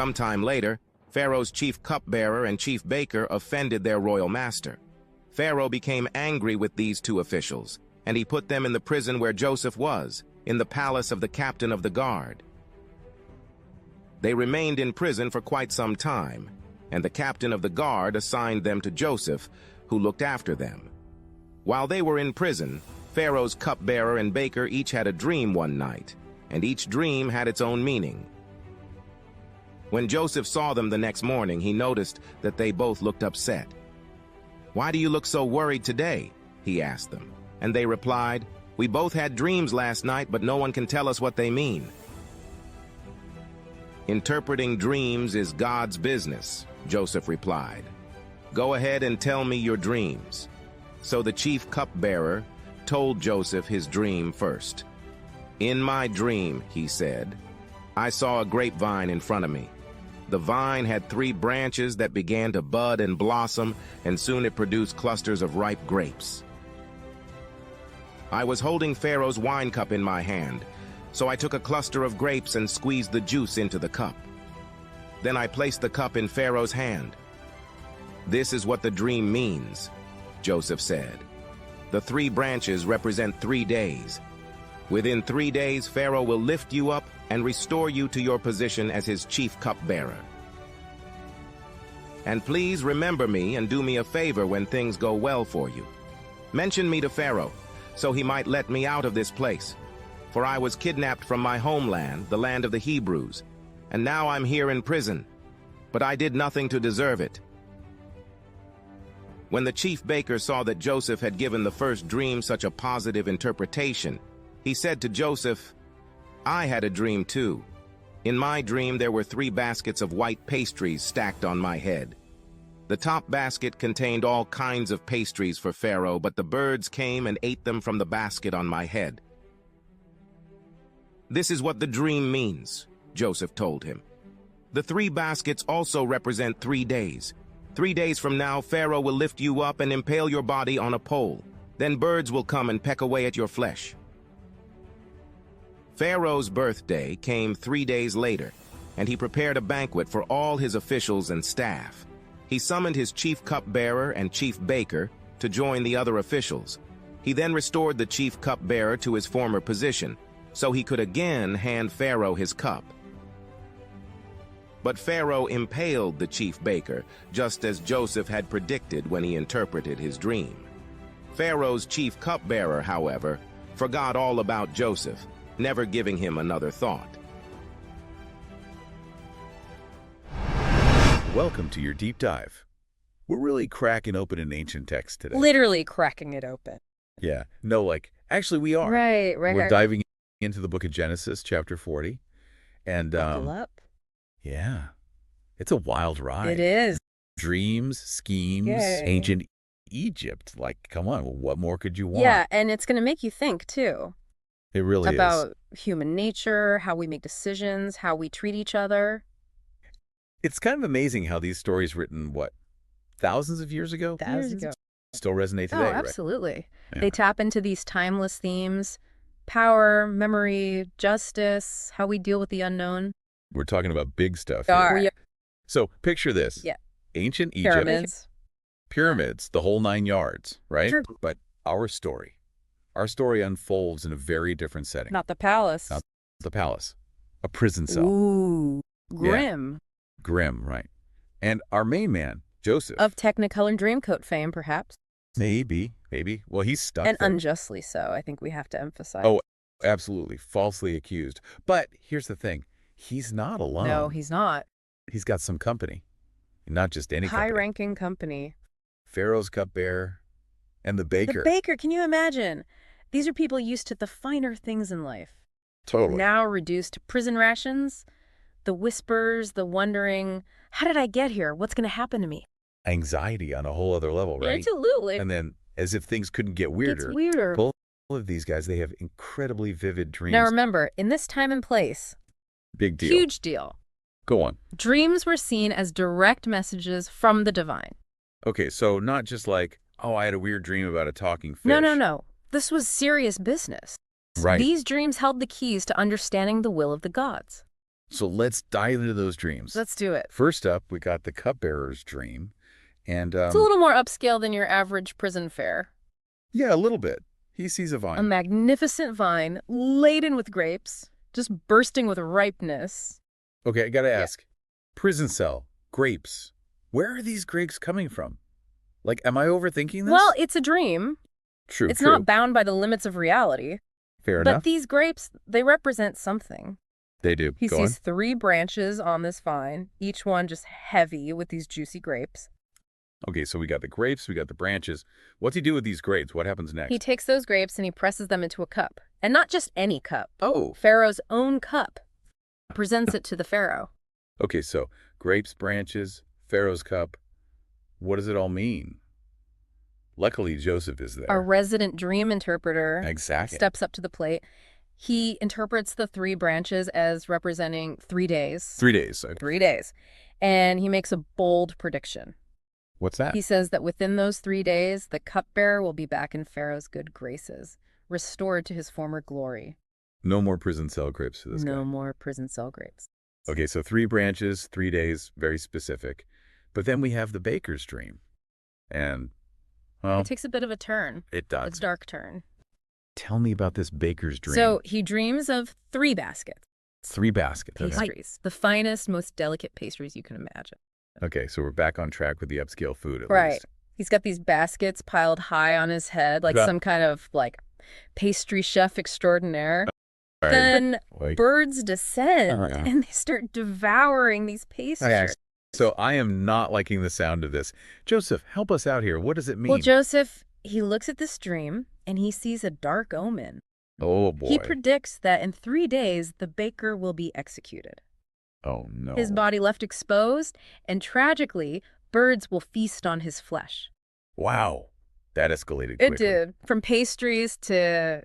Sometime later, Pharaoh's chief cupbearer and chief baker offended their royal master. Pharaoh became angry with these two officials, and he put them in the prison where Joseph was, in the palace of the captain of the guard. They remained in prison for quite some time, and the captain of the guard assigned them to Joseph, who looked after them. While they were in prison, Pharaoh's cupbearer and baker each had a dream one night, and each dream had its own meaning. When Joseph saw them the next morning, he noticed that they both looked upset. "Why do you look so worried today?" he asked them. And they replied, "We both had dreams last night, but no one can tell us what they mean." "Interpreting dreams is God's business," Joseph replied. "Go ahead and tell me your dreams." So the chief cupbearer told Joseph his dream first. "In my dream," he said, "I saw a grapevine in front of me. The vine had 3 branches that began to bud and blossom, and soon it produced clusters of ripe grapes. I was holding Pharaoh's wine cup in my hand, so I took a cluster of grapes and squeezed the juice into the cup. Then I placed the cup in Pharaoh's hand. This is what the dream means," Joseph said. "The 3 branches represent 3 days. Within 3 days, Pharaoh will lift you up and restore you to your position as his chief cupbearer. And please remember me and do me a favor when things go well for you. Mention me to Pharaoh, so he might let me out of this place. For I was kidnapped from my homeland, the land of the Hebrews, and now I'm here in prison. But I did nothing to deserve it." When the chief baker saw that Joseph had given the first dream such a positive interpretation, he said to Joseph, "I had a dream too. In my dream there were 3 baskets of white pastries stacked on my head. The top basket contained all kinds of pastries for Pharaoh, but the birds came and ate them from the basket on my head." "This is what the dream means," Joseph told him. "The 3 baskets also represent 3 days. 3 days from now, Pharaoh will lift you up and impale your body on a pole. Then birds will come and peck away at your flesh." Pharaoh's birthday came 3 days later, and he prepared a banquet for all his officials and staff. He summoned his chief cupbearer and chief baker to join the other officials. He then restored the chief cupbearer to his former position, so he could again hand Pharaoh his cup. But Pharaoh impaled the chief baker, just as Joseph had predicted when he interpreted his dream. Pharaoh's chief cupbearer, however, forgot all about Joseph, never giving him another thought. Welcome to your deep dive. We're really cracking open an ancient text today. Literally cracking it open. Yeah. No, actually we are. Right. We're diving into the book of Genesis, chapter 40. And, Buckle up. yeah, it's a wild ride. It is. Dreams, schemes, Yay. ancient Egypt. Come on, what more could you want? Yeah, and it's going to make you think, too. It really is. About human nature, how we make decisions, how we treat each other. It's kind of amazing how these stories written, what, thousands of years ago? Still resonate today, Oh, absolutely. Right? Yeah. They tap into these timeless themes: power, memory, justice, how we deal with the unknown. We're talking about big stuff Are. here. So picture this. Yeah. Ancient Egypt. Pyramids, the whole 9 yards, right? Sure. But our story unfolds in a very different setting. Not the palace. Not the palace. A prison cell. Ooh, grim. Yeah. Grim, right. And our main man, Joseph. Of Technicolor Dreamcoat fame, perhaps. Maybe. Well, he's stuck And there. Unjustly so, I think we have to emphasize. Oh, absolutely. Falsely accused. But here's the thing. He's not alone. No, he's not. He's got some company. Not just any company. High-ranking company. Pharaoh's cupbearer and the baker. The baker, can you imagine? These are people used to the finer things in life. Totally. Now reduced to prison rations, the whispers, the wondering, how did I get here? What's going to happen to me? Anxiety on a whole other level, right? Absolutely. And then, as if things couldn't get weirder. It's weirder. Both of these guys, they have incredibly vivid dreams. Now remember, in this time and place, big deal. huge deal. Go on. Dreams were seen as direct messages from the divine. Okay, so not just oh, I had a weird dream about a talking fish. No. This was serious business. Right. These dreams held the keys to understanding the will of the gods. So let's dive into those dreams. Let's do it. First up, we got the cupbearer's dream. And It's a little more upscale than your average prison fare. yeah, a little bit. He sees a vine. A magnificent vine laden with grapes, just bursting with ripeness. Okay, I gotta ask. Prison cell, grapes. Where are these grapes coming from? Like, am I overthinking this? Well, it's a dream. True, It's true. not bound by the limits of reality. Fair But enough. these grapes, they represent something. They do. He Go on. sees 3 branches on this vine, each one just heavy with these juicy grapes. Okay, so we got the grapes, we got the branches. What's he do with these grapes? What happens next? He takes those grapes and he presses them into a cup. And not just any cup. Oh. Pharaoh's own cup. Presents it to the Pharaoh. Okay, so grapes, branches, Pharaoh's cup. What does it all mean? Luckily, Joseph is there. Our resident dream interpreter Exactly. steps up to the plate. He interprets the 3 branches as representing 3 days. 3 days. 3 days. And he makes a bold prediction. What's that? He says that within those 3 days, the cupbearer will be back in Pharaoh's good graces, restored to his former glory. No more prison cell grapes for this guy. No more prison cell grapes. Okay, so 3 branches, 3 days, very specific. But then we have the baker's dream. And, well, It takes a bit of a turn. it A does. dark turn. Tell me about this baker's dream. So he dreams of 3 baskets. 3 baskets. Okay. Pastries. The finest, most delicate pastries you can imagine. Okay, so we're back on track with the upscale food at Right. least. He's got these baskets piled high on his head, like Yeah. some kind of, like, pastry chef extraordinaire. All right. Then Wait. birds descend, Oh, yeah. and they start devouring these pastries. Okay. So I am not liking the sound of this. Joseph, help us out here. What does it mean? Well, Joseph, he looks at this dream, and he sees a dark omen. Oh, boy. He predicts that in 3 days, the baker will be executed. Oh, no. His body left exposed, and tragically, birds will feast on his flesh. Wow. That escalated quickly. It did. From pastries to,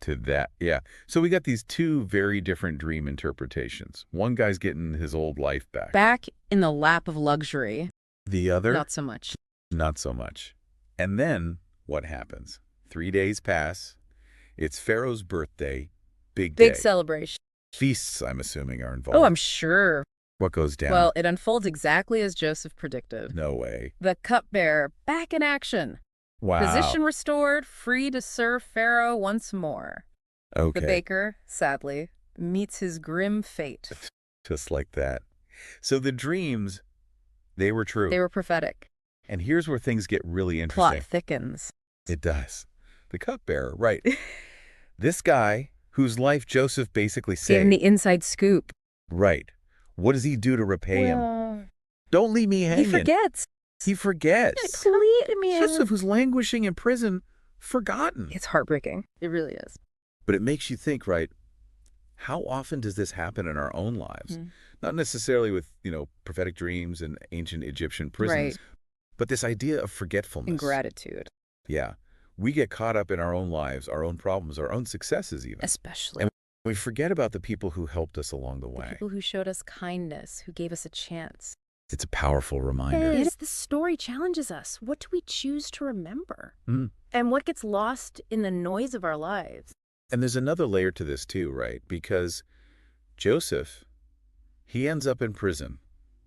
To that, yeah. So we got these 2 very different dream interpretations. One guy's getting his old life back. back in the lap of luxury. The other, Not so much. not so much. And then what happens? 3 days pass. It's Pharaoh's birthday. Big day. Big celebration. Feasts, I'm assuming, are involved. Oh, I'm sure. What goes down? Well, it unfolds exactly as Joseph predicted. No way. The cupbearer back in action. Wow. Position restored, free to serve Pharaoh once more. Okay. The baker, sadly, meets his grim fate. Just like that. So the dreams, they were true. They were prophetic. And here's where things get really interesting. Plot thickens. It does. The cupbearer, right. This guy, whose life Joseph basically Gave saved. him the inside scoop. Right. What does he do to repay him? Don't leave me He hanging. forgets. He forgets. Completely. Joseph, who's languishing in prison, forgotten. It's heartbreaking. It really is. But it makes you think, right, how often does this happen in our own lives? Mm. Not necessarily with, prophetic dreams and ancient Egyptian prisons, Right. but this idea of forgetfulness. Ingratitude. Yeah. We get caught up in our own lives, our own problems, our own successes even. Especially. And we forget about the people who helped us along the The way. people who showed us kindness, who gave us a chance. It's a powerful reminder. It is. This story challenges us. What do we choose to remember? Mm. And what gets lost in the noise of our lives? And there's another layer to this too, right? Because Joseph, he ends up in prison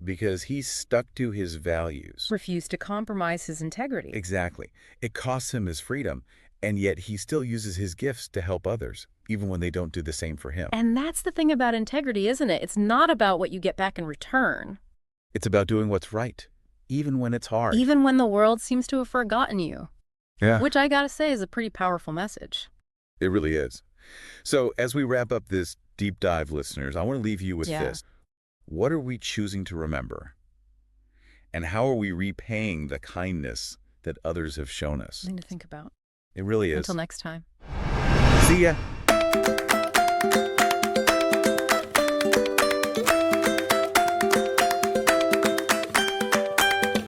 because he stuck to his values. Refuse to compromise his integrity. Exactly. It costs him his freedom, and yet he still uses his gifts to help others, even when they don't do the same for him. And that's the thing about integrity, isn't it? It's not about what you get back in return. It's about doing what's right, even when it's hard. Even when the world seems to have forgotten you. Yeah. Which I gotta say is a pretty powerful message. It really is. So as we wrap up this deep dive, listeners, I want to leave you with this. What are we choosing to remember? And how are we repaying the kindness that others have shown us? Something to think about. It really is. Until next time. See ya.